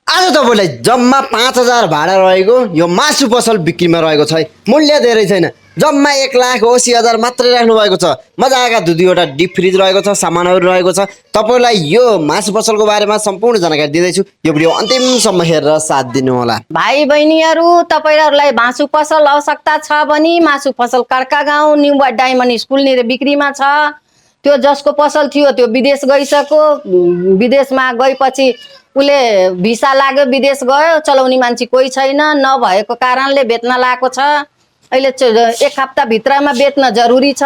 आज तपाईँलाई जम्मा 5,000 भाडा रहेको यो मासु पसल बिक्रीमा रहेको छ है। मूल्य धेरै छैन, जम्मा 1,80,000 मात्रै राख्नु भएको छ। मजाका दुईवटा डिप फ्रिज रहेको छ, सामानहरू रहेको छ। तपाईँलाई यो मासु पसलको बारेमा सम्पूर्ण जानकारी दिँदैछु। यो भिडियो अन्तिमसम्म हेरेर साथ दिनु होला। भाइ बहिनीहरू, तपाईहरुलाई मासु पसल आवश्यकता छ भने मासु पसल कर्का गाउँ न्यू डायमन्ड स्कुल नि बिक्रीमा छ। त्यो जसको पसल थियो त्यो विदेश गइसक्यो। विदेशमा गएपछि उले भिसा लाग्यो, विदेश गयो, चलाउने मान्छे कोही छैन, नभएको कारणले बेच्न लागेको छ। अहिले एक हप्ता भित्रमा बेच्न जरुरी छ।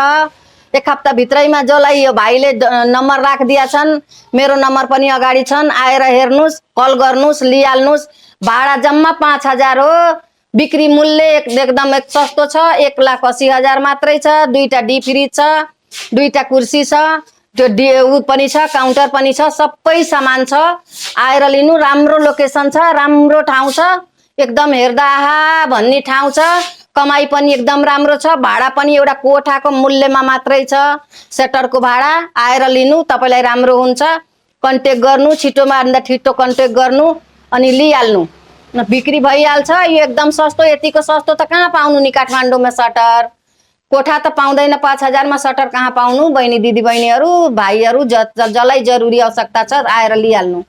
एक हप्ता भित्रैमा जसलाई यो भाइले नम्बर राखिदिया छन्, मेरो नम्बर पनि अगाडि छन्, आएर हेर्नुस्, कल गर्नुस्, लिइहाल्नुस्। भाडा जम्मा 5,000 हो। बिक्री मूल्य एकदम सस्तो छ, 1,80,000 मात्रै छ। दुईटा डी फ्रिज छ, दुईटा कुर्सी छ, त्यो उ पनि छ, काउन्टर पनि छ, सबै सामान छ। आएर लिनु। राम्रो लोकेसन छ, राम्रो ठाउँ छ, एकदम हेर्दा आहा भन्ने ठाउँ छ। कमाई पनि एकदम राम्रो छ। भाडा पनि एउटा कोठाको मूल्यमा मात्रै छ। सेटरको भाडा आएर लिनु, तपाईलाई राम्रो हुन्छ। कन्ट्याक्ट गर्नु, छिटोमा भन्दा छिटो कन्ट्याक्ट गर्नु अनि लिइहाल्नु। बिक्री भइहाल्छ। यो एकदम सस्तो, यतिको सस्तो त कहाँ पाउनु नि काठमाडौँमा सटर। कोठा त पाउँदैन 5,000 मा, सटर कहाँ पाउनु। बहिनी दिदी बहिनीहरू, भाइहरू, जसलाई जरुरी आवश्यकता छ आएर लिइहाल्नु।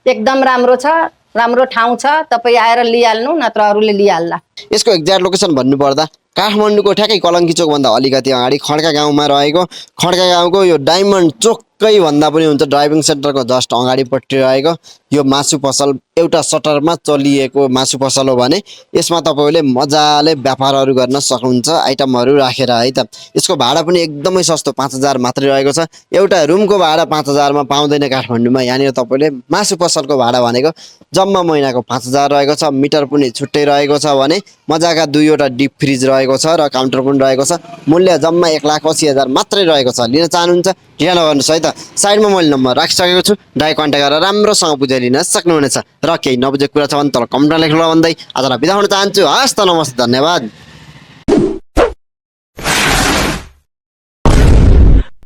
एकदम राम्रो छ, राम्रो ठाउँ छ। तपाईँ आएर लिइहाल्नु, नत्र अरूले लिइहाल्ला। यसको एक्ज्याक्ट लोकेसन भन्नुपर्दा काठमाडौँको ठ्याक्कै कलङ्की चोकभन्दा अलिकति अगाडि खड्का गाउँमा रहेको, खड्का गाउँको यो डायमन्ड चोककै भन्दा पनि हुन्छ, ड्राइभिङ सेन्टरको जस्ट अगाडिपट्टि रहेको यो मासु पसल एउटा सटरमा चलिएको मासु पसल हो भने यसमा तपाईँले मजाले व्यापारहरू गर्न सक्नुहुन्छ, आइटमहरू राखेर है त। यसको भाडा पनि एकदमै सस्तो, 5,000 मात्रै रहेको छ। एउटा रुमको भाडा 5,000 मा पाउँदैन काठमाडौँमा। यहाँनिर तपाईँले मासु पसलको भाडा भनेको जम्मा महिनाको 5,000 रहेको छ। मिटर पनि छुट्टै रहेको छ भने मजाका दुईवटा डिप फ्रिज रहेको छ र काउन्टर पनि रहेको छ। मूल्य जम्मा 1,80,000 मात्रै रहेको छ। लिन चाहनुहुन्छ ढिला नगर्नुहोस् है त। साइडमा मैले नम्बर राखिसकेको छु, डाइरेक्ट कन्ट्याक्ट गरेर राम्रोसँग बुझाइ लिन सक्नुहुनेछ। र केही नबुझेको कुरा छ भने तल कमेन्टमा लेख्नु भन्दै आजलाई बिदा हुन चाहन्छु। हस् त, नमस्ते, धन्यवाद।